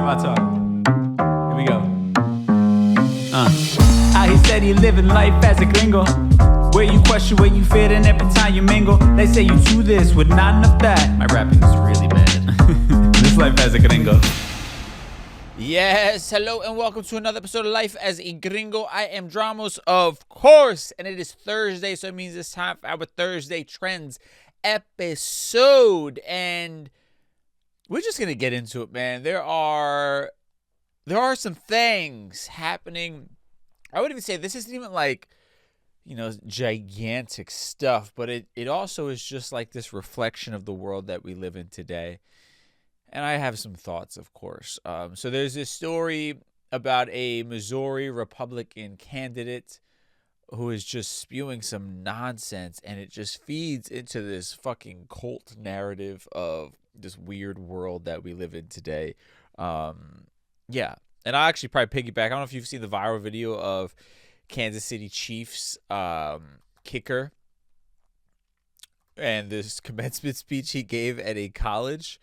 my talk. Here we go. How he said he living life as a gringo, where you question where you fit in every time you mingle. They say you do this with not enough that. My rapping is really bad. This life as a gringo. Yes, hello and welcome to another episode of Life as a Gringo. I am Dramos, of course, and it is Thursday, so it means it's time for our Thursday Trends episode. And we're just gonna get into it, man. There are some things happening. I would even say this isn't even like, gigantic stuff, but it also is just like this reflection of the world that we live in today. And I have some thoughts, of course. So there's this story about a Missouri Republican candidate who is just spewing some nonsense, and it just feeds into this fucking cult narrative of this weird world that we live in today. Yeah. And I'll actually probably piggyback. I don't know if you've seen the viral video of Kansas City Chiefs kicker and this commencement speech he gave at a college.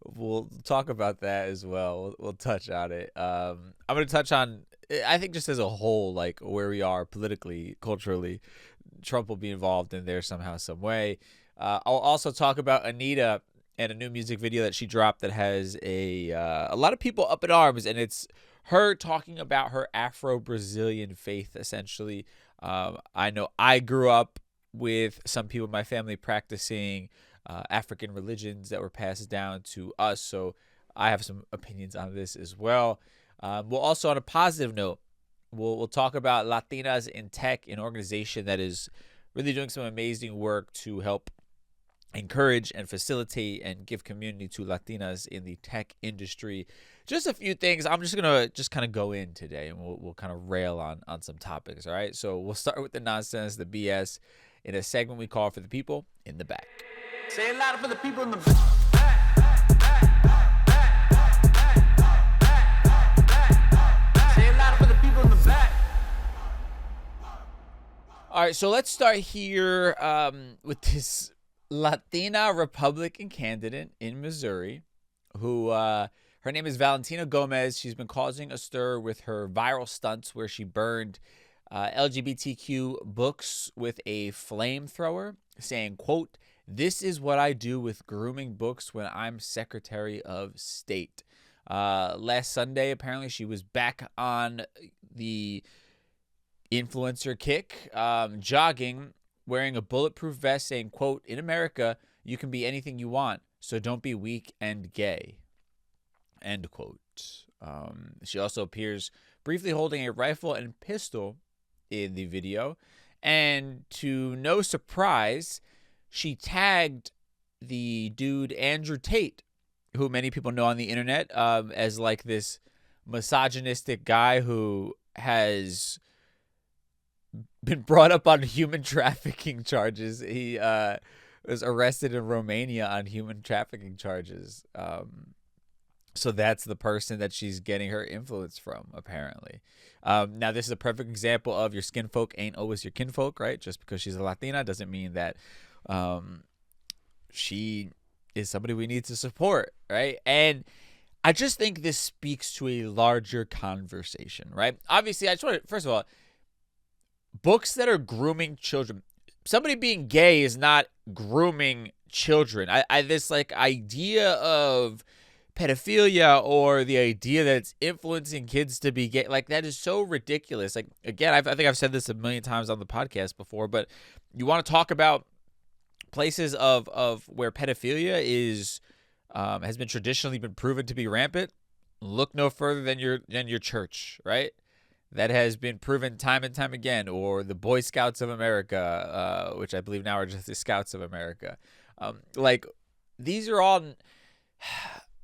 We'll talk about that as well. We'll touch on it. I'm going to touch on, I think just as a whole, like where we are politically, culturally. Trump will be involved in there somehow, some way. I'll also talk about Anitta and a new music video that she dropped that has a lot of people up in arms, and it's her talking about her Afro-Brazilian faith, essentially. I know I grew up with some people in my family practicing African religions that were passed down to us, so I have some opinions on this as well. We'll also, on a positive note, we'll talk about Latinas In Tech, an organization that is really doing some amazing work to help encourage and facilitate and give community to Latinas in the tech industry. Just a few things. I'm just gonna kind of go in today, and we'll kind of rail on some topics. All right, so we'll start with the nonsense, the BS, in a segment we call For the People in the Back. Say it louder for the people in the back. Say it louder for the people in the back. All right, so let's start here with this Latina Republican candidate in Missouri who her name is Valentina Gomez. She's been causing a stir with her viral stunts where she burned LGBTQ books with a flamethrower, saying, quote, "This is what I do with grooming books when I'm Secretary of State." Last Sunday, apparently, she was back on the influencer kick, jogging, wearing a bulletproof vest, saying, quote, "In America, you can be anything you want, so don't be weak and gay." End quote. She also appears briefly holding a rifle and pistol in the video. And to no surprise, she tagged the dude Andrew Tate, who many people know on the internet as like this misogynistic guy who has been brought up on human trafficking charges. He was arrested in Romania on human trafficking charges. So that's the person that she's getting her influence from, apparently. Now, this is a perfect example of your skinfolk ain't always your kinfolk, right? Just because she's a Latina doesn't mean that she is somebody we need to support, right? And I just think this speaks to a larger conversation, right? Obviously, I just want to, first of all, books that are grooming children. Somebody being gay is not grooming children. This like idea of pedophilia or the idea that it's influencing kids to be gay, like that is so ridiculous. Like, again, I think I've said this a million times on the podcast before, but you want to talk about places of where pedophilia is has been traditionally been proven to be rampant. Look no further than your church, right? That has been proven time and time again, or the Boy Scouts of America, which I believe now are just the Scouts of America. Like, these are all.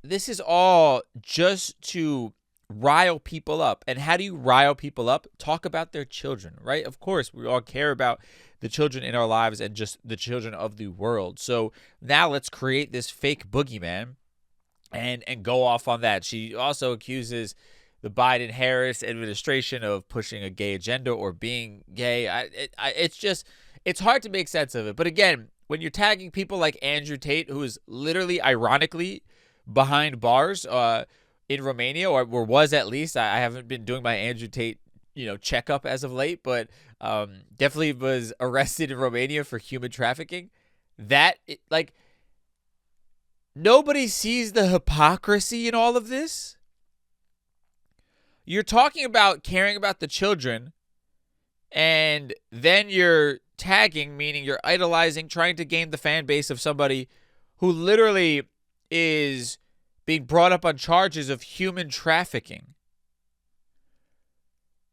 This is all just to rile people up. And how do you rile people up? Talk about their children, right? Of course, we all care about the children in our lives and just the children of the world. So now let's create this fake boogeyman and go off on that. She also accuses the Biden-Harris administration of pushing a gay agenda or being gay. It's hard to make sense of it. But again, when you're tagging people like Andrew Tate, who is literally, ironically, behind bars, in Romania, or was at least. I haven't been doing my Andrew Tate, checkup as of late, but definitely was arrested in Romania for human trafficking. Nobody sees the hypocrisy in all of this. You're talking about caring about the children, and then you're tagging, meaning you're idolizing, trying to gain the fan base of somebody who literally is being brought up on charges of human trafficking.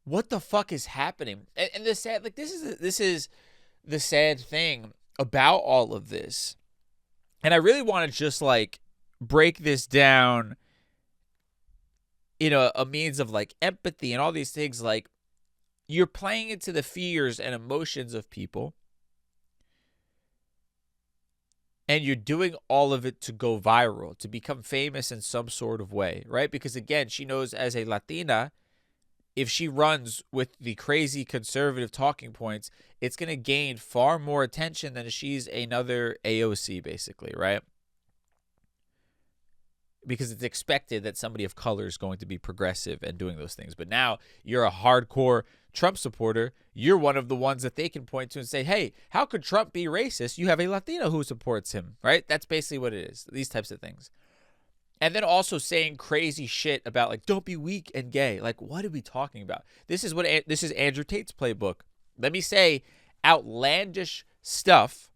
What the fuck is happening? And the sad, this is the sad thing about all of this. And I really want to just break this down in a means of empathy and all these things. You're playing into the fears and emotions of people, and you're doing all of it to go viral, to become famous in some sort of way, right? Because again, she knows as a Latina, if she runs with the crazy conservative talking points, it's going to gain far more attention than if she's another AOC, basically, right? Because it's expected that somebody of color is going to be progressive and doing those things. But now you're a hardcore Trump supporter. You're one of the ones that they can point to and say, hey, how could Trump be racist? You have a Latino who supports him, right? That's basically what it is, these types of things. And then also saying crazy shit about don't be weak and gay. What are we talking about? This is Andrew Tate's playbook. Let me say outlandish stuff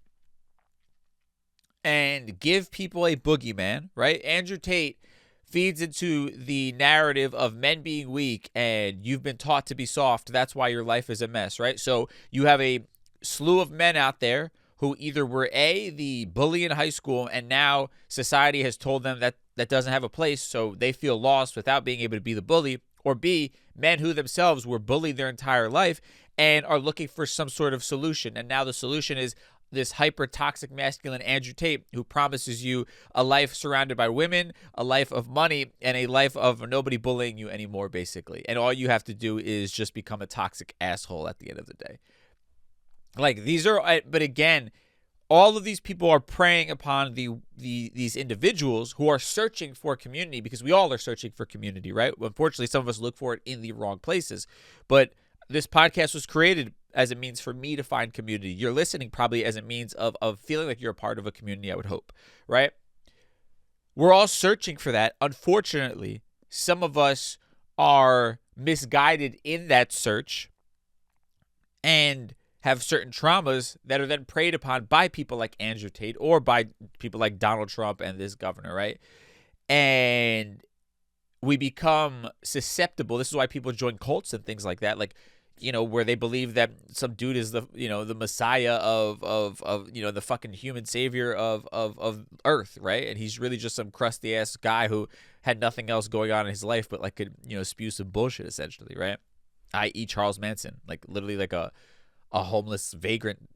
and give people a boogeyman, right? Andrew Tate feeds into the narrative of men being weak and you've been taught to be soft. That's why your life is a mess, right? So you have a slew of men out there who either were the bully in high school, and now society has told them that doesn't have a place, so they feel lost without being able to be the bully, or B, men who themselves were bullied their entire life and are looking for some sort of solution. And now the solution is this hyper-toxic masculine Andrew Tate who promises you a life surrounded by women, a life of money, and a life of nobody bullying you anymore, basically. And all you have to do is just become a toxic asshole at the end of the day. But again, all of these people are preying upon these individuals who are searching for community, because we all are searching for community, right? Unfortunately, some of us look for it in the wrong places. But this podcast was created as a means for me to find community. You're listening probably as a means of feeling like you're a part of a community, I would hope, right? We're all searching for that. Unfortunately, some of us are misguided in that search and have certain traumas that are then preyed upon by people like Andrew Tate or by people like Donald Trump and this governor, right? And we become susceptible. This is why people join cults and things like that, where they believe that some dude is the messiah of the fucking human savior of Earth, right? And he's really just some crusty ass guy who had nothing else going on in his life but could spew some bullshit, essentially, right? I.e. Charles Manson, literally a homeless vagrant,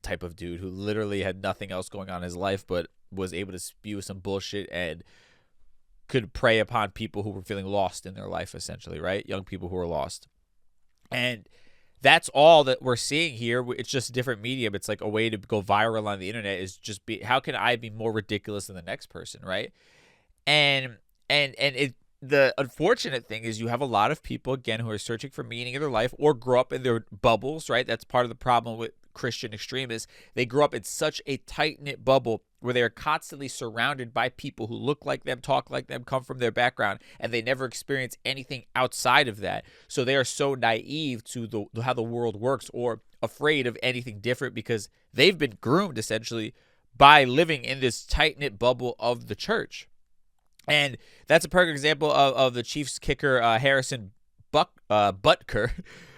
type of dude who literally had nothing else going on in his life but was able to spew some bullshit and could prey upon people who were feeling lost in their life, essentially, right? Young people who were lost. And that's all that we're seeing here. It's just different medium. It's a way to go viral on the internet is just how can I be more ridiculous than the next person, right? And the unfortunate thing is you have a lot of people, again, who are searching for meaning in their life or grow up in their bubbles, right? That's part of the problem with Christian extremists. They grow up in such a tight-knit bubble where they are constantly surrounded by people who look like them, talk like them, come from their background, and they never experience anything outside of that. So they are so naive to how the world works or afraid of anything different because they've been groomed, essentially, by living in this tight-knit bubble of the church. And that's a perfect example of the Chiefs kicker, Harrison Butker,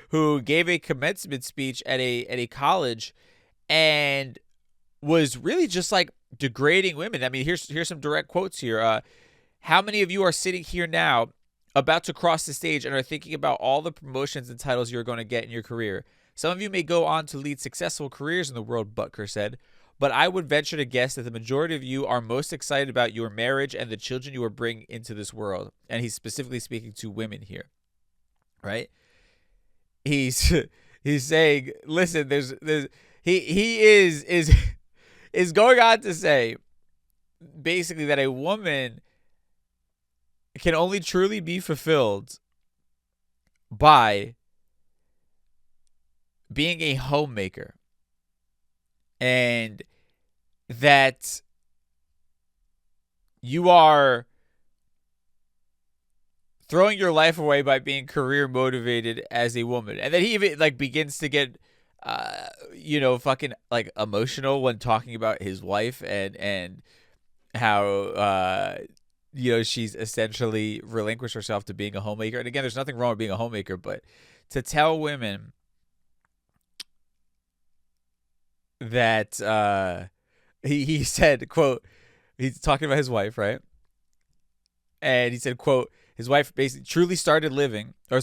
who gave a commencement speech at a college and was really just degrading women. I mean, here's some direct quotes here. How many of you are sitting here now about to cross the stage and are thinking about all the promotions and titles you're going to get in your career? Some of you may go on to lead successful careers in the world, Butker said. But I would venture to guess that the majority of you are most excited about your marriage and the children you will bring into this world. And he's specifically speaking to women here, right? He's saying, listen, he is going on to say basically that a woman can only truly be fulfilled by being a homemaker, and that you are throwing your life away by being career motivated as a woman. And then he even like begins to get fucking like emotional when talking about his wife and how she's essentially relinquished herself to being a homemaker. And again, there's nothing wrong with being a homemaker, but to tell women that he said, quote, he's talking about his wife, right? And he said, quote, his wife basically truly started living, he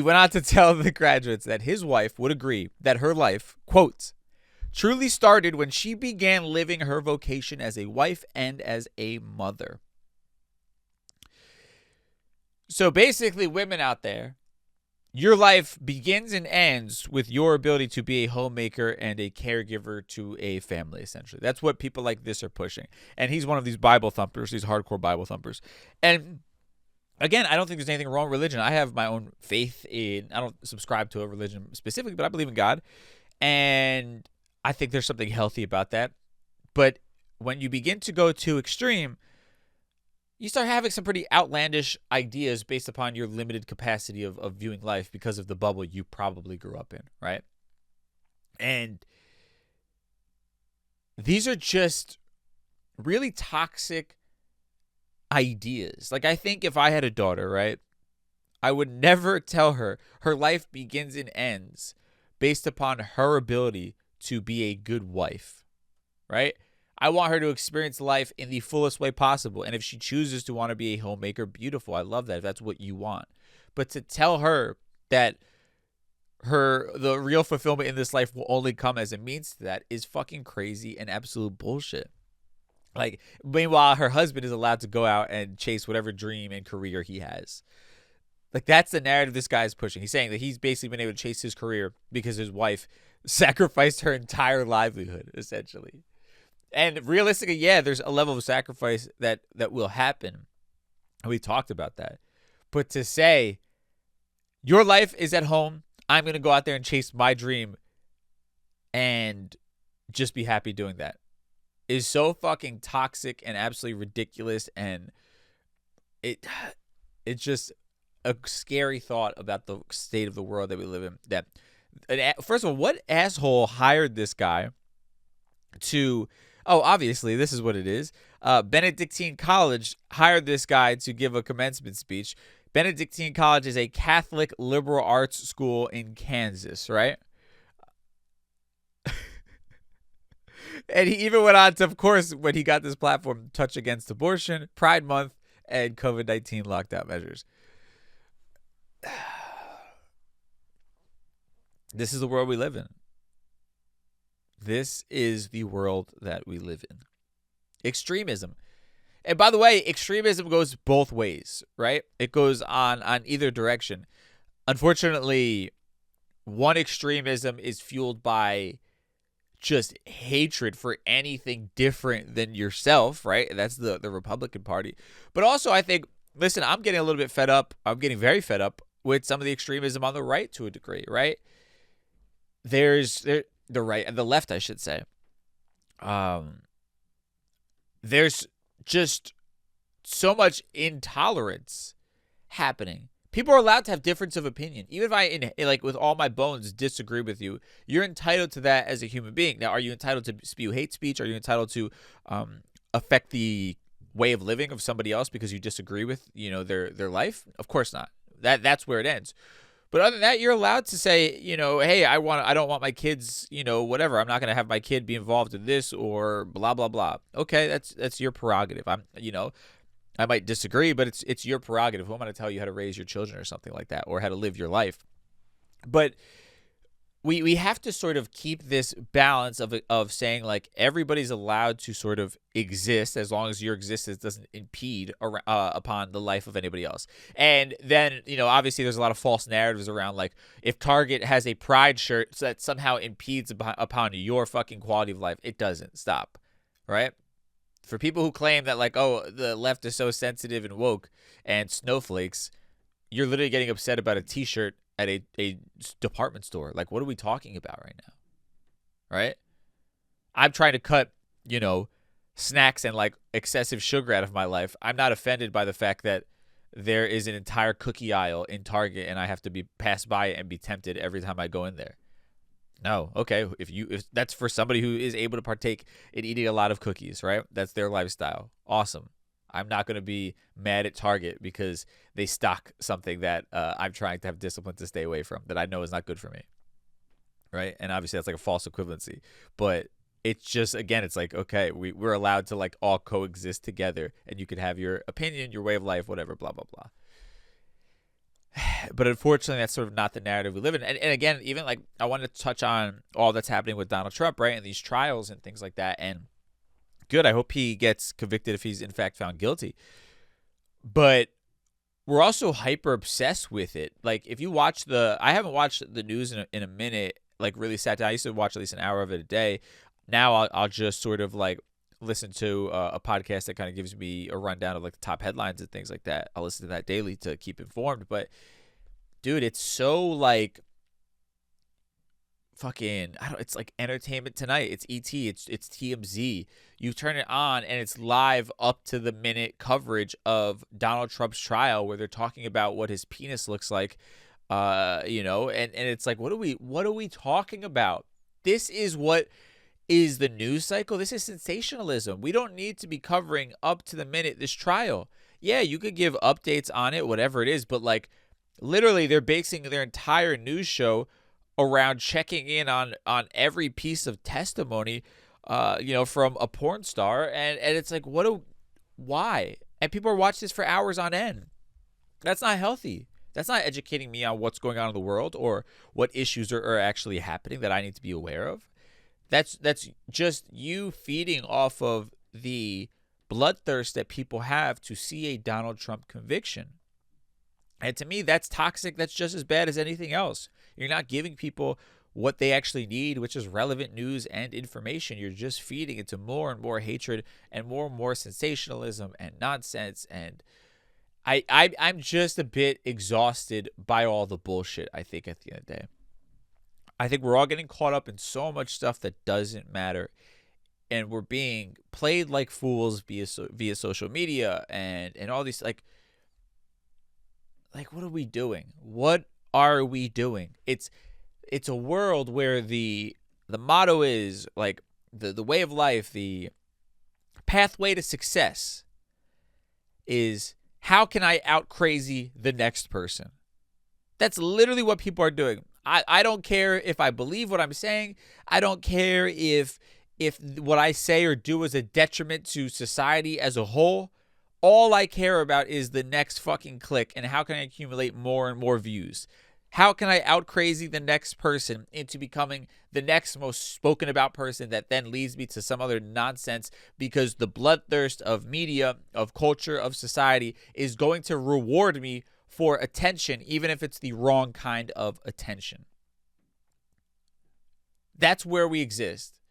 went on to tell the graduates that his wife would agree that her life, quote, truly started when she began living her vocation as a wife and as a mother. So basically, women out there, your life begins and ends with your ability to be a homemaker and a caregiver to a family, essentially. That's what people like this are pushing. And he's one of these Bible thumpers, these hardcore Bible thumpers. And again, I don't think there's anything wrong with religion. I have my own faith in, I don't subscribe to a religion specifically, but I believe in God. And I think there's something healthy about that. But when you begin to go too extreme, you start having some pretty outlandish ideas based upon your limited capacity of viewing life because of the bubble you probably grew up in, right? And these are just really toxic ideas. Like, I think if I had a daughter, right, I would never tell her her life begins and ends based upon her ability to be a good wife, right? I want her to experience life in the fullest way possible. And if she chooses to want to be a homemaker, beautiful. I love that if that's what you want. But to tell her that the real fulfillment in this life will only come as a means to that is fucking crazy and absolute bullshit. Like, meanwhile, her husband is allowed to go out and chase whatever dream and career he has. Like, that's the narrative this guy is pushing. He's saying that he's basically been able to chase his career because his wife sacrificed her entire livelihood, essentially. And realistically, yeah, there's a level of sacrifice that will happen. And we talked about that. But to say, your life is at home, I'm going to go out there and chase my dream and just be happy doing that, is so fucking toxic and absolutely ridiculous. And it's just a scary thought about the state of the world that we live in. That, first of all, what asshole hired this guy to... Oh, obviously, this is what it is. Benedictine College hired this guy to give a commencement speech. Benedictine College is a Catholic liberal arts school in Kansas, right? And he even went on to, of course, when he got this platform, touch against abortion, Pride Month, and COVID-19 lockdown measures. This is the world we live in. This is the world that we live in. Extremism. And by the way, extremism goes both ways, right? It goes on either direction. Unfortunately, one extremism is fueled by just hatred for anything different than yourself, right? And that's the Republican Party. But also, I think, listen, I'm getting a little bit fed up. I'm getting very fed up with some of the extremism on the right to a degree, right? The right and the left, I should say. There's just so much intolerance happening. People are allowed to have difference of opinion. Even if I, like, with all my bones, disagree with you, you're entitled to that as a human being. Now, are you entitled to spew hate speech? Are you entitled to affect the way of living of somebody else because you disagree with, their life? Of course not. That's where it ends. But other than that, you're allowed to say, hey, I don't want my kids, whatever. I'm not going to have my kid be involved in this or blah, blah, blah. Okay, that's your prerogative. I might disagree, but it's your prerogative. Who am I to tell you how to raise your children or something like that, or how to live your life? But we have to sort of keep this balance of saying, like, everybody's allowed to sort of exist as long as your existence doesn't impede upon the life of anybody else. And then, obviously there's a lot of false narratives around, like, if Target has a pride shirt that somehow impedes upon your fucking quality of life, it doesn't. Stop, right? For people who claim that, like, oh, the left is so sensitive and woke and snowflakes, you're literally getting upset about a T-shirt at a department store. Like, what are we talking about right now? Right? I'm trying to cut, snacks and, like, excessive sugar out of my life. I'm not offended by the fact that there is an entire cookie aisle in Target and I have to be passed by it and be tempted every time I go in there. No, okay. If that's for somebody who is able to partake in eating a lot of cookies, right? That's their lifestyle. Awesome. I'm not going to be mad at Target because they stock something that I'm trying to have discipline to stay away from that I know is not good for me, right? And obviously that's like a false equivalency. But it's just, again, it's like, okay, we're allowed to like all coexist together, and you could have your opinion, your way of life, whatever, blah, blah, blah. But unfortunately, that's sort of not the narrative we live in. And again, even like I wanted to touch on all that's happening with Donald Trump, right? And these trials and things like that. And good, I hope he gets convicted if he's in fact found guilty. But we're also hyper obsessed with it. Like if you watch I haven't watched the news in a minute, like really sat down. I used to watch at least an hour of it a day. Now I'll just sort of like listen to a podcast that kind of gives me a rundown of like the top headlines and things like that. I'll listen to that daily to keep informed. But dude, it's so like fucking, it's like Entertainment Tonight. It's ET. It's TMZ. You turn it on and it's live up to the minute coverage of Donald Trump's trial where they're talking about what his penis looks like, and it's like, what are we talking about? This is what is the news cycle. This is sensationalism. We don't need to be covering up to the minute this trial. Yeah, you could give updates on it, whatever it is, but like literally they're basing their entire news show around checking in on every piece of testimony, from a porn star. And it's like, why? And people are watching this for hours on end. That's not healthy. That's not educating me on what's going on in the world or what issues are actually happening that I need to be aware of. That's just you feeding off of the bloodthirst that people have to see a Donald Trump conviction. And to me, that's toxic. That's just as bad as anything else. You're not giving people what they actually need, which is relevant news and information. You're just feeding into more and more hatred and more sensationalism and nonsense. And I'm just a bit exhausted by all the bullshit, I think, at the end of the day. I think we're all getting caught up in so much stuff that doesn't matter. And we're being played like fools via social media and all these, like, what are we doing? What are we doing? It's a world where the motto is, like, the way of life, the pathway to success is, how can I out crazy the next person? That's literally what people are doing. I don't care if I believe what I'm saying. I don't care if what I say or do is a detriment to society as a whole. All I care about is the next fucking click and how can I accumulate more and more views. How can I out crazy the next person into becoming the next most spoken about person that then leads me to some other nonsense, because the bloodthirst of media, of culture, of society is going to reward me for attention, even if it's the wrong kind of attention. That's where we exist.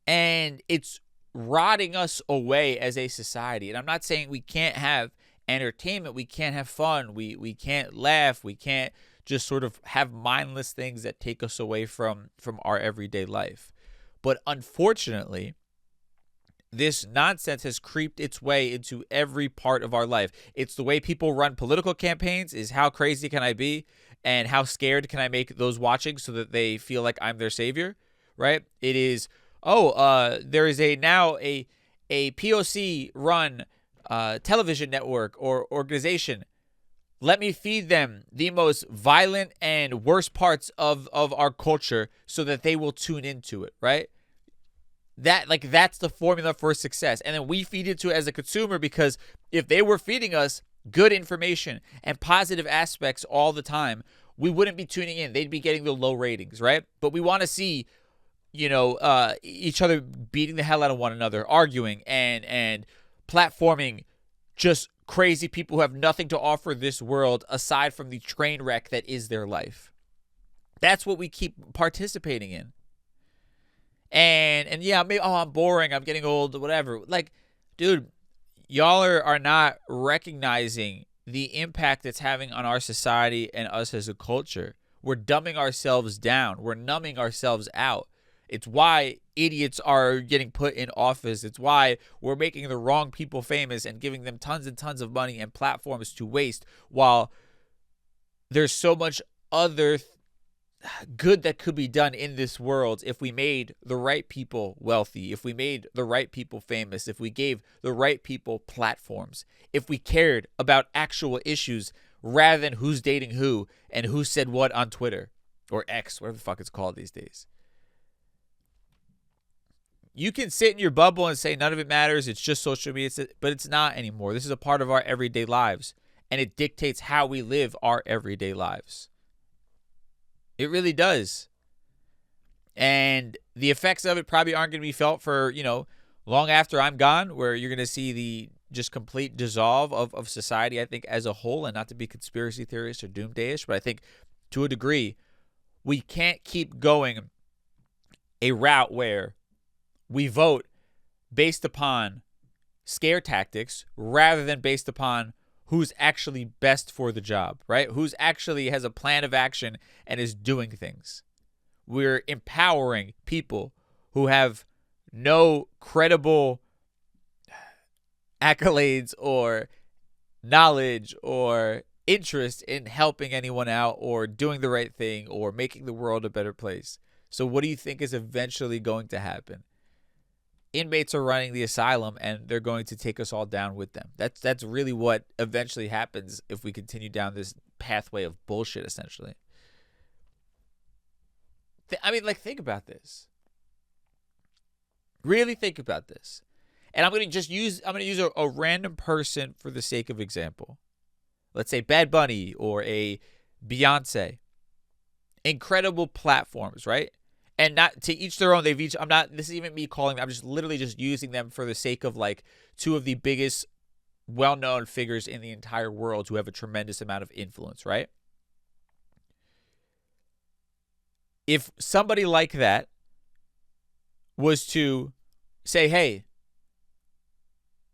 And it's rotting us away as a society. And I'm not saying we can't have entertainment, we can't have fun, we can't laugh, we can't just sort of have mindless things that take us away from our everyday life. But unfortunately, this nonsense has creeped its way into every part of our life. It's the way people run political campaigns, is how crazy can I be and how scared can I make those watching so that they feel like I'm their savior, right? It is, there is now a POC run television network or organization. Let me feed them the most violent and worst parts of our culture so that they will tune into it, right? That's the formula for success. And then we feed into it as a consumer, because if they were feeding us good information and positive aspects all the time, we wouldn't be tuning in. They'd be getting the low ratings, right? But we want to see, each other beating the hell out of one another, arguing and platforming just crazy people who have nothing to offer this world aside from the train wreck that is their life. That's what we keep participating in. And yeah, maybe, oh, I'm boring, I'm getting old, whatever. Like, dude, y'all are not recognizing the impact it's having on our society and us as a culture. We're dumbing ourselves down. We're numbing ourselves out. It's why idiots are getting put in office. It's why we're making the wrong people famous and giving them tons and tons of money and platforms to waste, while there's so much other good that could be done in this world if we made the right people wealthy, if we made the right people famous, if we gave the right people platforms, if we cared about actual issues rather than who's dating who and who said what on Twitter or X, whatever the fuck it's called these days. You can sit in your bubble and say none of it matters, it's just social media, but it's not anymore. This is a part of our everyday lives, and it dictates how we live our everyday lives. It really does. And the effects of it probably aren't going to be felt for, long after I'm gone, where you're going to see the just complete dissolve of society, I think, as a whole, and not to be conspiracy theorist or doomsdayish, but I think to a degree, we can't keep going a route where we vote based upon scare tactics rather than based upon who's actually best for the job, right? Who's actually has a plan of action and is doing things. We're empowering people who have no credible accolades or knowledge or interest in helping anyone out or doing the right thing or making the world a better place. So what do you think is eventually going to happen? Inmates are running the asylum, and they're going to take us all down with them. That's really what eventually happens if we continue down this pathway of bullshit, essentially. Think about this. Really think about this. And I'm going to use a random person for the sake of example. Let's say Bad Bunny or a Beyonce. Incredible platforms, right? And not to each their own. This is even me calling them. I'm just literally just using them for the sake of like two of the biggest well-known figures in the entire world who have a tremendous amount of influence, right? If somebody like that was to say, hey,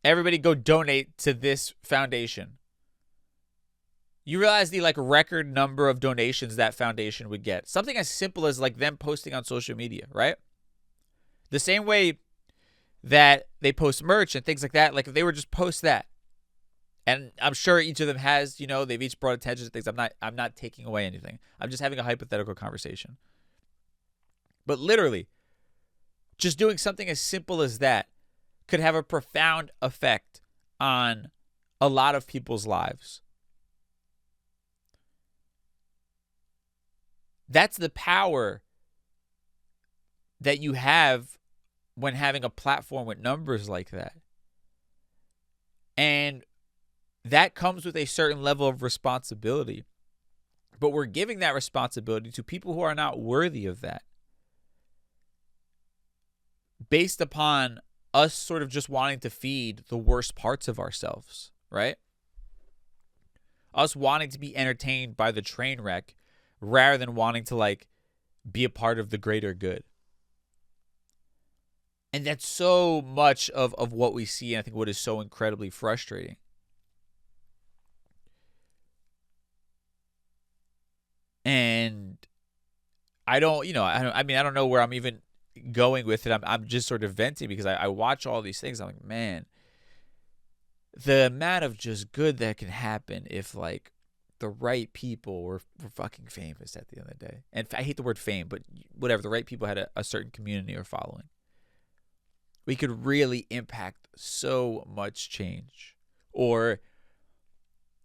everybody go donate to this foundation, you realize the record number of donations that foundation would get. Something as simple as them posting on social media, right? The same way that they post merch and things like that. If they were just post that, and I'm sure each of them has, they've each brought attention to things. I'm not taking away anything. I'm just having a hypothetical conversation. But literally, just doing something as simple as that could have a profound effect on a lot of people's lives. That's the power that you have when having a platform with numbers like that. And that comes with a certain level of responsibility. But we're giving that responsibility to people who are not worthy of that, based upon us sort of just wanting to feed the worst parts of ourselves, right? Us wanting to be entertained by the train wreck rather than wanting to be a part of the greater good. And that's so much of what we see, and I think what is so incredibly frustrating. And I don't know where I'm even going with it. I'm just sort of venting because I watch all these things. I'm like, man, the amount of just good that can happen if the right people were fucking famous at the end of the day. And I hate the word fame, but whatever, the right people had a certain community or following. We could really impact so much change. Or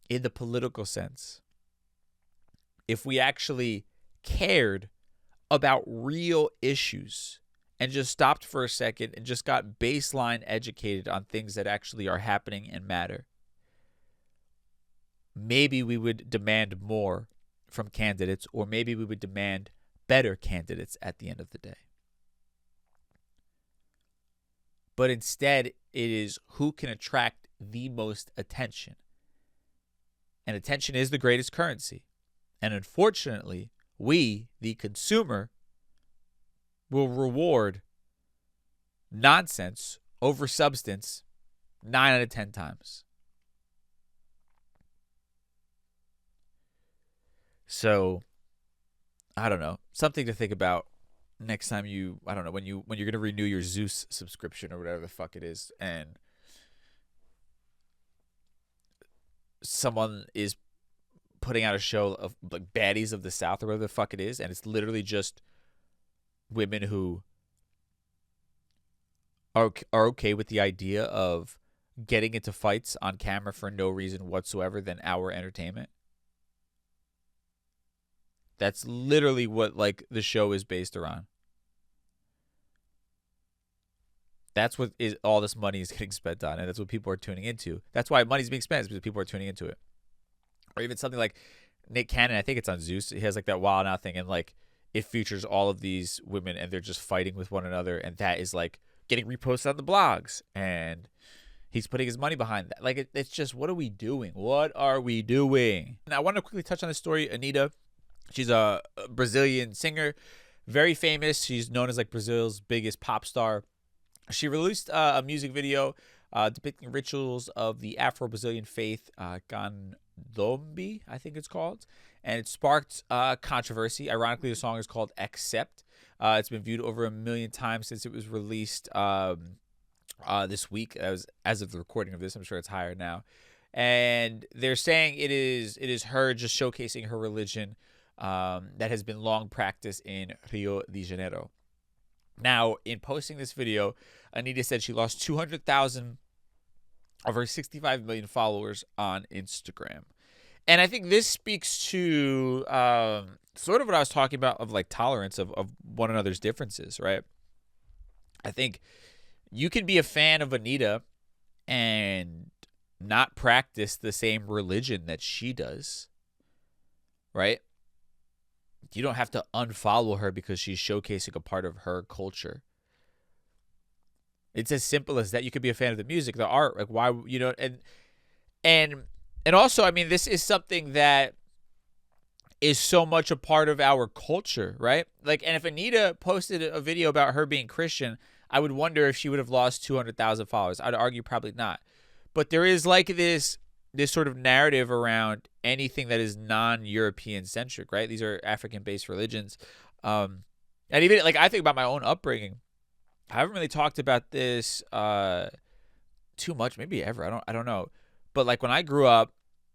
in the political sense, if we actually cared about real issues and just stopped for a second and just got baseline educated on things that actually are happening and matter, maybe we would demand more from candidates, or maybe we would demand better candidates at the end of the day. But instead, it is who can attract the most attention. And attention is the greatest currency. And unfortunately, we, the consumer, will reward nonsense over substance 9 out of 10 times. So, I don't know. Something to think about next time when you're going to renew your Zeus subscription or whatever the fuck it is, and someone is putting out a show of like baddies of the South or whatever the fuck it is, and it's literally just women who are okay with the idea of getting into fights on camera for no reason whatsoever than our entertainment. That's literally what like the show is based around. That's what is all this money is getting spent on, and that's what people are tuning into. That's why money's being spent, is because people are tuning into it. Or even something like Nick Cannon, I think it's on Zeus. He has like that Wild Out thing, and like it features all of these women, and they're just fighting with one another, and that is like getting reposted on the blogs, and he's putting his money behind that. Like it's just, what are we doing? What are we doing? And I want to quickly touch on this story. Anitta, she's a Brazilian singer, very famous. She's known as like Brazil's biggest pop star. She released a music video depicting rituals of the Afro-Brazilian faith, Candomblé, I think it's called, and it sparked controversy. Ironically, the song is called Accept. It's been viewed over 1 million times since it was released this week. As of the recording of this, I'm sure it's higher now. And they're saying it is her just showcasing her religion that has been long practiced in Rio de Janeiro. Now, in posting this video, Anitta said she lost 200,000 of her 65 million followers on Instagram. And I think this speaks to sort of what I was talking about of like tolerance of one another's differences, right? I think you can be a fan of Anitta and not practice the same religion that she does, right? You don't have to unfollow her because she's showcasing a part of her culture. It's as simple as that. You could be a fan of the music, the art, like why, and also, I mean, this is something that is so much a part of our culture, right? Like, and if Anitta posted a video about her being Christian, I would wonder if she would have lost 200,000 followers. I'd argue probably not. But there is like this sort of narrative around anything that is non-European centric, right? These are African-based religions. And even like I think about my own upbringing. I haven't really talked about this too much, maybe ever. I don't know. But like when I grew up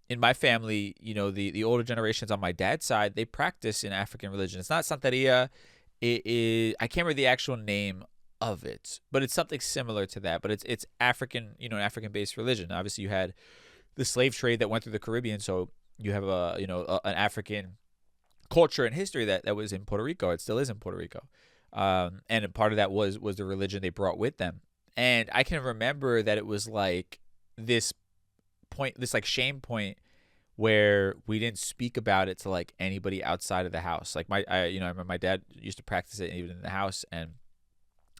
in my family, the older generations on my dad's side, they practice in African religion. It's not Santeria. It is, I can't remember the actual name of it, but it's something similar to that. But it's African, an African-based religion. Obviously, you had the slave trade that went through the Caribbean, so you have an African culture and history that was in Puerto Rico. It still is in Puerto Rico, and part of that was the religion they brought with them. And I can remember that it was like this like shame point where we didn't speak about it to like anybody outside of the house. Like I remember my dad used to practice it even in the house, and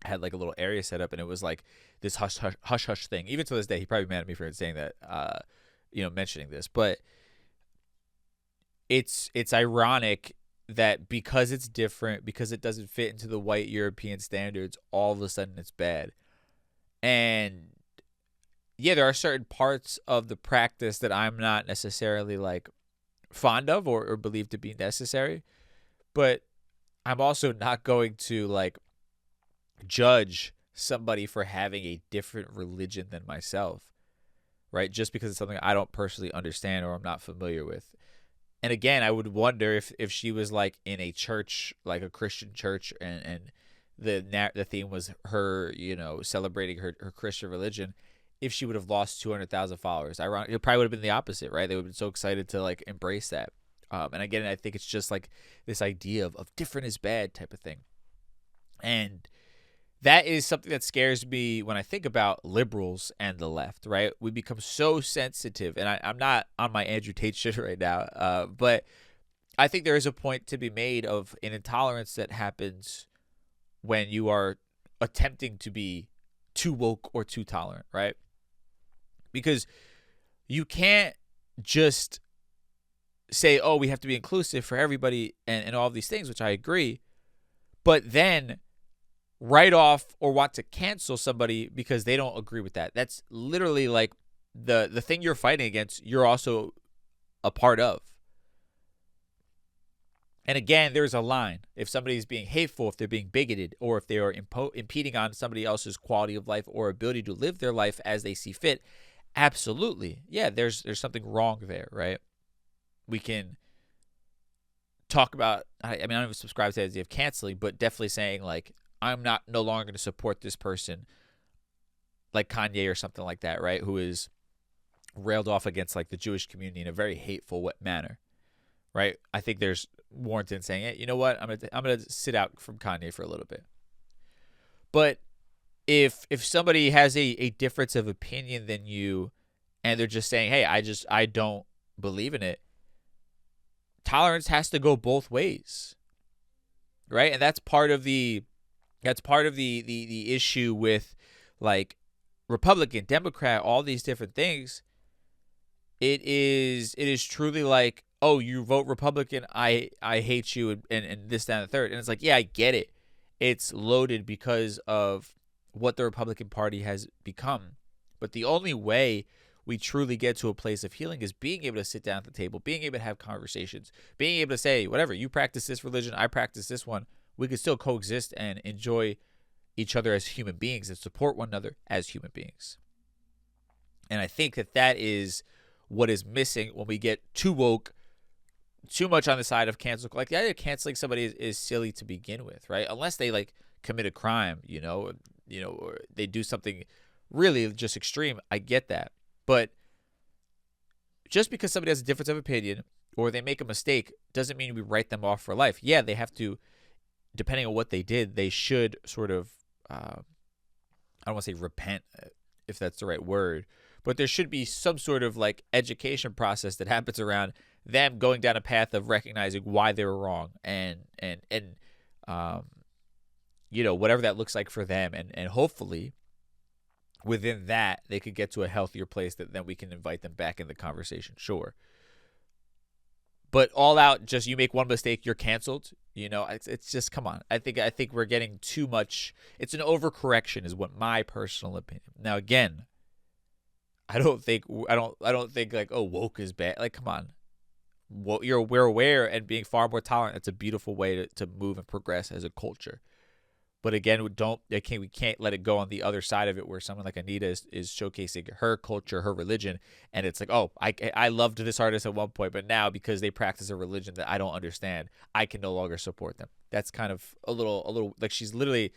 had like a little area set up, and it was like this hush hush thing. Even to this day, he probably mad at me for saying that. Mentioning this, but it's ironic that because it's different, because it doesn't fit into the white European standards, all of a sudden it's bad. And yeah, there are certain parts of the practice that I'm not necessarily like fond of or believe to be necessary, but I'm also not going to like judge somebody for having a different religion than myself. Right? Just because it's something I don't personally understand or I'm not familiar with. And again, I would wonder if she was like in a church, like a Christian church, and the theme was her, celebrating her Christian religion, if she would have lost 200,000 followers. Ironically, it probably would have been the opposite, right? They would have been so excited to like embrace that. And again, I think it's just like this idea of different is bad type of thing. And that is something that scares me when I think about liberals and the left, right? We become so sensitive, and I'm not on my Andrew Tate shit right now, but I think there is a point to be made of an intolerance that happens when you are attempting to be too woke or too tolerant, right? Because you can't just say, oh, we have to be inclusive for everybody and all of these things, which I agree, but then write off or want to cancel somebody because they don't agree with that. That's literally like the thing you're fighting against, you're also a part of. And again, there's a line. If somebody's being hateful, if they're being bigoted, or if they are impeding on somebody else's quality of life or ability to live their life as they see fit, absolutely. Yeah, there's something wrong there, right? We can talk about, I don't even subscribe to the idea of canceling, but definitely saying like, I'm no longer going to support this person like Kanye or something like that, right? Who is railed off against like the Jewish community in a very hateful manner, right? I think there's warrant in saying, hey, you know what? I'm gonna sit out from Kanye for a little bit. But if somebody has a difference of opinion than you, and they're just saying, hey, I don't believe in it, tolerance has to go both ways, right? And that's part of the issue with like Republican, Democrat, all these different things. It is truly like, oh, you vote Republican, I hate you, and this, that, and the third. And it's like, yeah, I get it. It's loaded because of what the Republican Party has become. But the only way we truly get to a place of healing is being able to sit down at the table, being able to have conversations, being able to say, whatever, you practice this religion, I practice this one. We can still coexist and enjoy each other as human beings and support one another as human beings. And I think that is what is missing when we get too woke, too much on the side of cancel. Like the idea of canceling somebody is silly to begin with, right? Unless they like commit a crime, or they do something really just extreme. I get that. But just because somebody has a difference of opinion or they make a mistake doesn't mean we write them off for life. Yeah, they have to, depending on what they did, they should sort of, I don't want to say repent, if that's the right word, but there should be some sort of like education process that happens around them going down a path of recognizing why they were wrong and whatever that looks like for them. And hopefully within that, they could get to a healthier place that then we can invite them back in the conversation. Sure. But all out, just you make one mistake, you're canceled. It's just, come on. I think we're getting too much. It's an overcorrection is what my personal opinion. Now, again, I don't think like, oh, woke is bad. Like, come on. Well, we're aware and being far more tolerant. It's a beautiful way to move and progress as a culture. But again, we can't let it go on the other side of it, where someone like Anitta is showcasing her culture, her religion, and it's like, oh, I loved this artist at one point, but now because they practice a religion that I don't understand, I can no longer support them. That's kind of a little like she's literally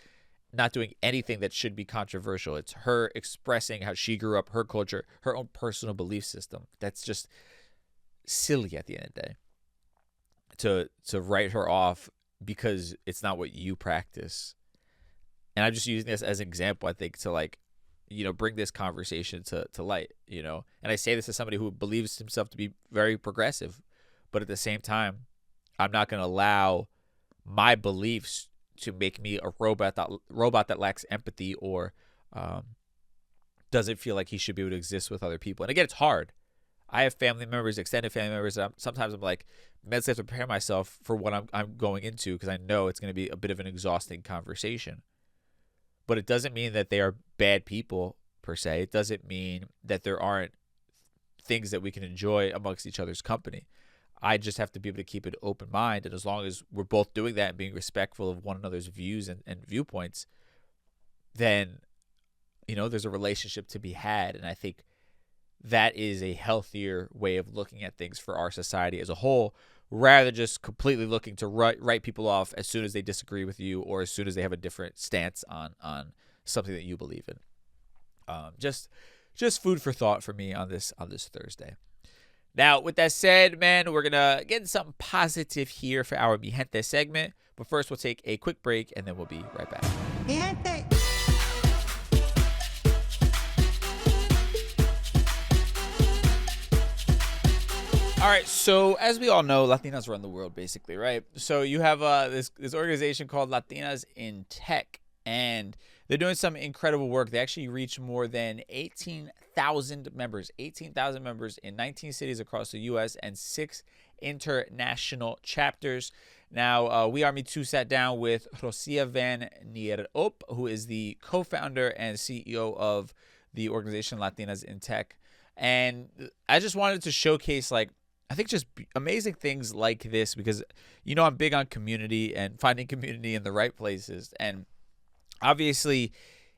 not doing anything that should be controversial. It's her expressing how she grew up, her culture, her own personal belief system. That's just silly at the end of the day to write her off because it's not what you practice. And I'm just using this as an example, I think, to like, bring this conversation to light, And I say this as somebody who believes himself to be very progressive, but at the same time, I'm not going to allow my beliefs to make me a robot that lacks empathy or doesn't feel like he should be able to exist with other people. And again, it's hard. I have family members, extended family members. Sometimes I'm like, I have to prepare myself for what I'm going into because I know it's going to be a bit of an exhausting conversation. But it doesn't mean that they are bad people per se. It doesn't mean that there aren't things that we can enjoy amongst each other's company. I just have to be able to keep an open mind. And as long as we're both doing that and being respectful of one another's views and viewpoints, then, there's a relationship to be had. And I think that is a healthier way of looking at things for our society as a whole, rather than just completely looking to write people off as soon as they disagree with you or as soon as they have a different stance on something that you believe in. Just food for thought for me on this Thursday. Now, with that said, man, we're going to get into something positive here for our Mi Gente segment. But first, we'll take a quick break, and then we'll be right back. Mi Gente. All right, so as we all know, Latinas run the world, basically, right? So you have this organization called Latinas In Tech, and they're doing some incredible work. They actually reach more than 18,000 members in 19 cities across the U.S. and 6 international chapters. Now, We Are Me Too sat down with Rosia van Nierop, who is the co-founder and CEO of the organization Latinas in Tech. And I just wanted to showcase, like, I think just amazing things like this because, you know, I'm big on community and finding community in the right places. And obviously,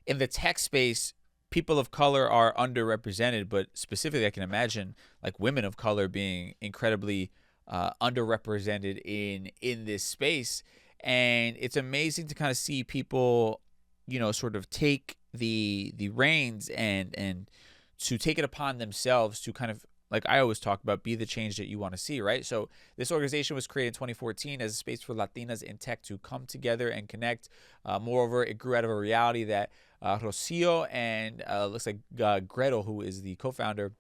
in the tech space, people of color are underrepresented, but specifically, I can imagine like women of color being incredibly underrepresented in this space. And it's amazing to kind of see people, you know, sort of take the reins and to take it upon themselves to kind of, like I always talk about, be the change that you want to see, right? So this organization was created in 2014 as a space for Latinas in tech to come together and connect. Moreover, it grew out of a reality that Rocio and looks like Gretel, who is the co-founder,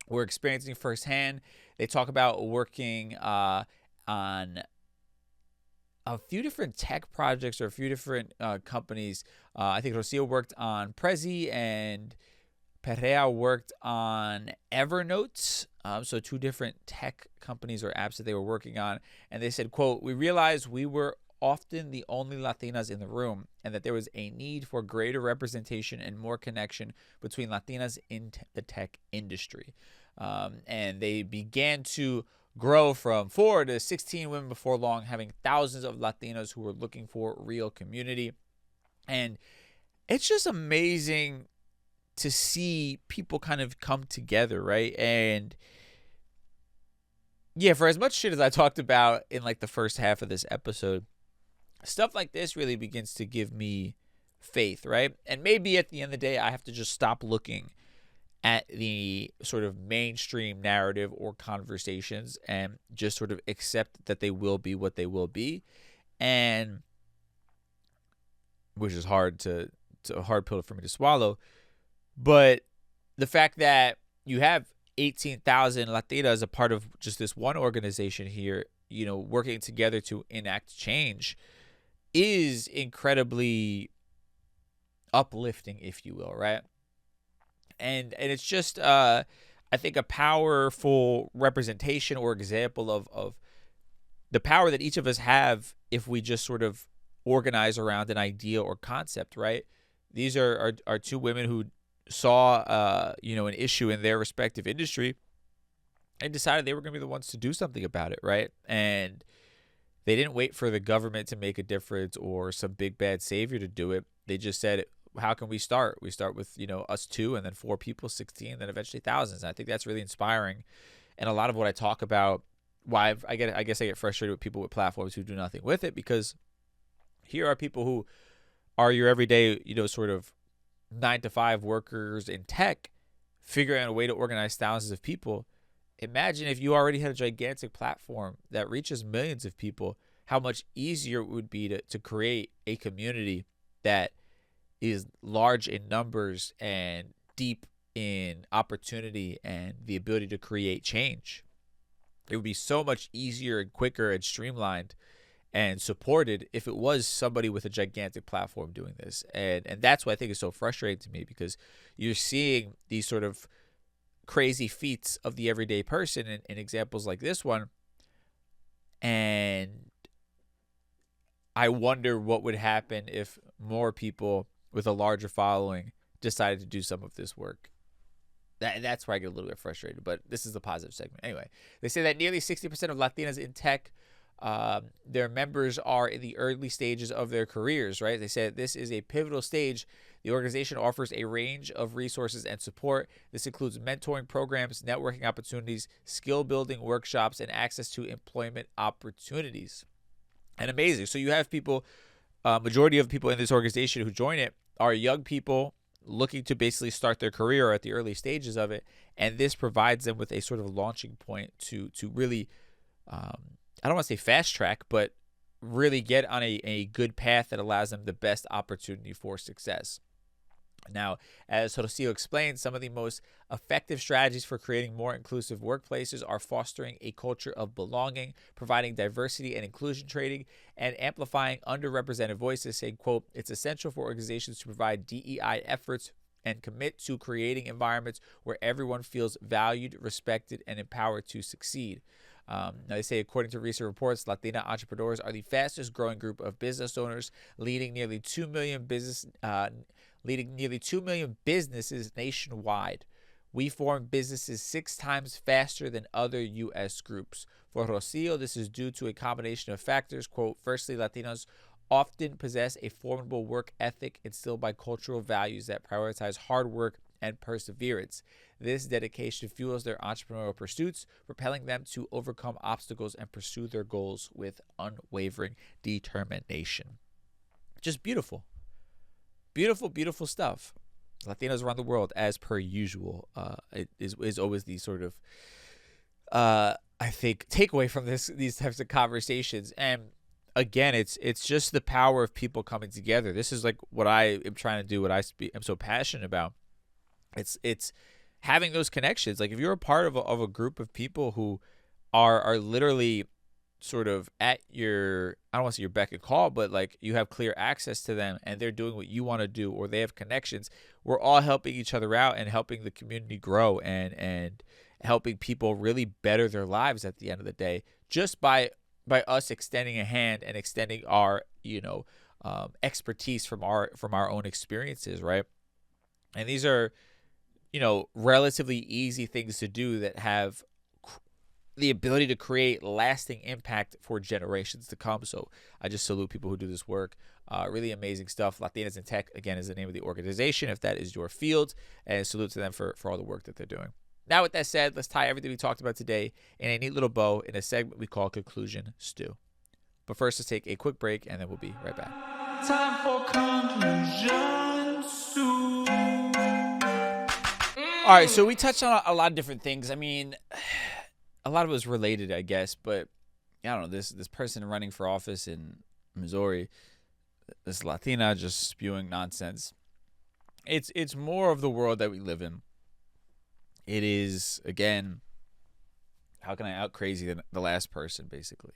were experiencing firsthand. They talk about working on a few different tech projects or a few different companies. I think Rocio worked on Prezi and Perea worked on Evernote. So two different tech companies or apps that they were working on. And they said, quote, "We realized we were often the only Latinas in the room and that there was a need for greater representation and more connection between Latinas in the tech industry." And they began to grow from 4 to 16 women before long, having thousands of Latinos who were looking for real community. And it's just amazing to see people kind of come together, right? And yeah, for as much shit as I talked about in like the first half of this episode, stuff like this really begins to give me faith, right? And maybe at the end of the day, I have to just stop looking at the sort of mainstream narrative or conversations and just sort of accept that they will be what they will be. And which is a hard pill for me to swallow. But the fact that you have 18,000 Latinas a part of just this one organization here, you know, working together to enact change is incredibly uplifting, if you will, right? And it's just, I think, a powerful representation or example of the power that each of us have if we just sort of organize around an idea or concept, right? These are two women who saw, you know, an issue in their respective industry and decided they were going to be the ones to do something about it, right? And they didn't wait for the government to make a difference or some big bad savior to do it. They just said, how can we start? We start with, you know, us two and then 4 people, 16, then eventually thousands. And I think that's really inspiring. And a lot of what I talk about, why I guess I get frustrated with people with platforms who do nothing with it, because here are people who are your everyday, you know, sort of 9-to-5 workers in tech, figuring out a way to organize thousands of people. Imagine if you already had a gigantic platform that reaches millions of people, how much easier it would be to create a community that is large in numbers and deep in opportunity and the ability to create change. It would be so much easier and quicker and streamlined and supported if it was somebody with a gigantic platform doing this. And that's what I think is so frustrating to me, because you're seeing these sort of crazy feats of the everyday person in examples like this one. And I wonder what would happen if more people with a larger following decided to do some of this work. That's where I get a little bit frustrated, but this is the positive segment. Anyway, they say that nearly 60% of Latinas in tech, their members are in the early stages of their careers, right? They said this is a pivotal stage. The organization offers a range of resources and support. This includes mentoring programs, networking opportunities, skill building workshops, and access to employment opportunities. And amazing. So you have people, majority of people in this organization who join it are young people looking to basically start their career at the early stages of it. And this provides them with a sort of launching point to really, I don't want to say fast track, but really get on a good path that allows them the best opportunity for success. Now, as Rocio explained, some of the most effective strategies for creating more inclusive workplaces are fostering a culture of belonging, providing diversity and inclusion training, and amplifying underrepresented voices, saying, quote, "It's essential for organizations to provide DEI efforts and commit to creating environments where everyone feels valued, respected, and empowered to succeed." Now they say, according to recent reports, Latina entrepreneurs are the fastest growing group of business owners, leading nearly 2 million businesses nationwide. We form businesses 6 times faster than other U.S. groups. For Rocio, this is due to a combination of factors. Quote, firstly, Latinos often possess a formidable work ethic instilled by cultural values that prioritize hard work and perseverance. This dedication fuels their entrepreneurial pursuits, propelling them to overcome obstacles and pursue their goals with unwavering determination. Just beautiful. Beautiful, beautiful stuff. Latinos around the world, as per usual, it is always the sort of, I think, takeaway from these types of conversations. And again, it's just the power of people coming together. This is like what I am trying to do, what I'm so passionate about. It's having those connections. Like if you're a part of a group of people who are literally sort of at your, I don't want to say your beck and call, but like you have clear access to them and they're doing what you want to do, or they have connections, we're all helping each other out and helping the community grow and helping people really better their lives at the end of the day, just by us extending a hand and extending our, expertise from our own experiences, right? And these are, relatively easy things to do that have the ability to create lasting impact for generations to come. So I just salute people who do this work. Really amazing stuff. Latinas in Tech, again, is the name of the organization, if that is your field, and salute to them for all the work that they're doing. Now, with that said, let's tie everything we talked about today in a neat little bow in a segment we call Conclusion Stew. But first, let's take a quick break, and then we'll be right back. Time for Conclusion Stew. All right, so we touched on a lot of different things. I mean, a lot of it was related, I guess, but I don't know, this person running for office in Missouri, this Latina just spewing nonsense. It's more of the world that we live in. It is, again, how can I out crazy the last person, basically?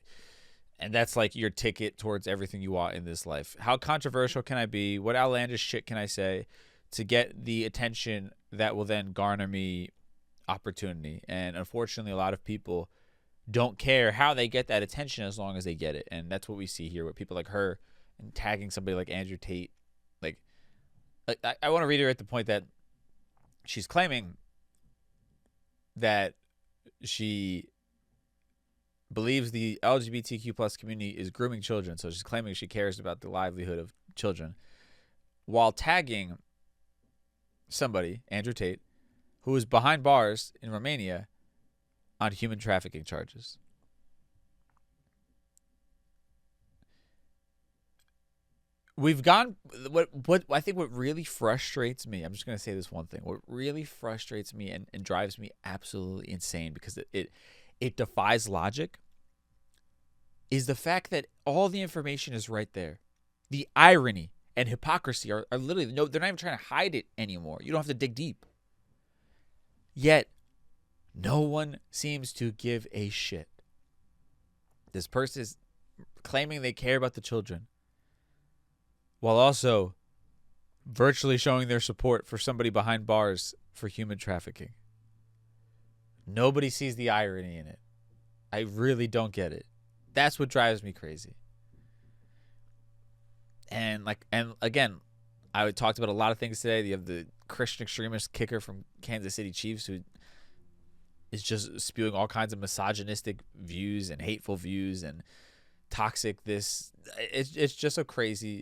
And that's like your ticket towards everything you want in this life. How controversial can I be? What outlandish shit can I say to get the attention that will then garner me opportunity? And unfortunately, a lot of people don't care how they get that attention as long as they get it. And that's what we see here with people like her and tagging somebody like Andrew Tate. Like, I want to reiterate the point that she's claiming that she believes the LGBTQ plus community is grooming children. So she's claiming she cares about the livelihood of children, while tagging somebody, Andrew Tate, who is behind bars in Romania on human trafficking charges. We've gone, what I think what really frustrates me, I'm just going to say this one thing. What really frustrates me and drives me absolutely insane, because it defies logic, is the fact that all the information is right there. The irony and hypocrisy are literally, no, they're not even trying to hide it anymore. You don't have to dig deep. Yet, no one seems to give a shit. This person is claiming they care about the children, while also virtually showing their support for somebody behind bars for human trafficking. Nobody sees the irony in it. I really don't get it. That's what drives me crazy. And again, I talked about a lot of things today. You have the Christian extremist kicker from Kansas City Chiefs who is just spewing all kinds of misogynistic views and hateful views and toxic. It's just a crazy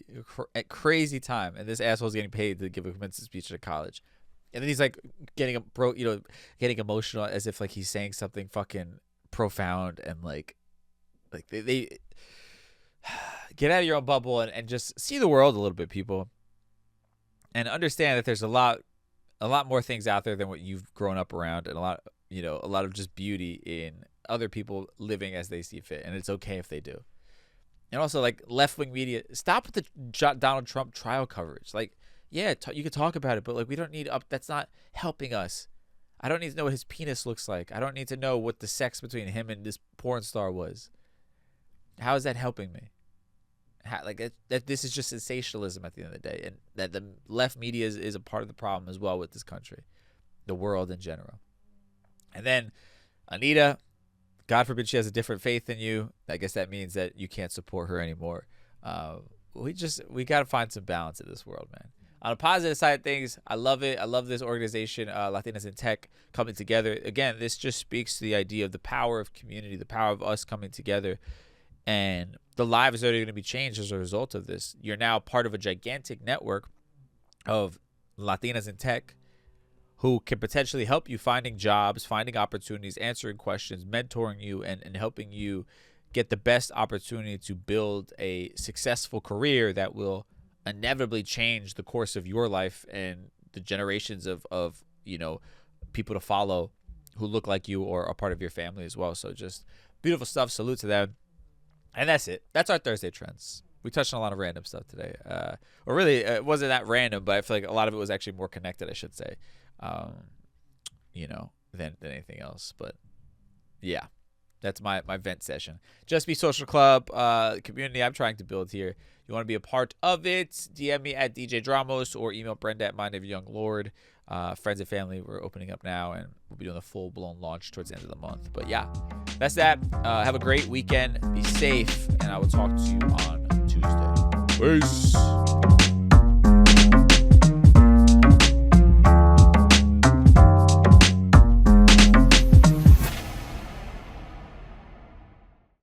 time. And this asshole's getting paid to give a commencement speech at a college. And then he's like getting emotional as if like he's saying something fucking profound, and like they get out of your own bubble and just see the world a little bit, people, and understand that there's a lot more things out there than what you've grown up around, and a lot of just beauty in other people living as they see fit, and it's okay if they do. And also, like, left-wing media, stop with the Donald Trump trial coverage. Like, yeah, you could talk about it, but like, we don't need that's not helping us. I don't need to know what his penis looks like. I don't need to know what the sex between him and this porn star was. How is that helping me? That this is just sensationalism at the end of the day, and that the left media is a part of the problem as well with this country, the world in general. And then Anitta, God forbid she has a different faith than you. I guess that means that you can't support her anymore. We got to find some balance in this world, man. On a positive side of things, I love it. I love this organization, Latinas In Tech, coming together. Again, this just speaks to the idea of the power of community, the power of us coming together, and the lives that are going to be changed as a result of this. You're now part of a gigantic network of Latinas In Tech who can potentially help you finding jobs, finding opportunities, answering questions, mentoring you, and helping you get the best opportunity to build a successful career that will inevitably change the course of your life and the generations of people to follow who look like you or are part of your family as well. So just beautiful stuff. Salute to them. And that's it. That's our Thursday trends. We touched on a lot of random stuff today. Or really, it wasn't that random, but I feel like a lot of it was actually more connected, I should say, than anything else. But yeah, that's my vent session. Just Be Social Club community I'm trying to build here. You want to be a part of it, DM me at DJ Dramos or email Brenda at Mind of Young Lord. Friends and family, we're opening up now, and we'll be doing a full-blown launch towards the end of the month. But yeah, that's that. Have a great weekend. Be safe, and I will talk to you on Tuesday. Peace.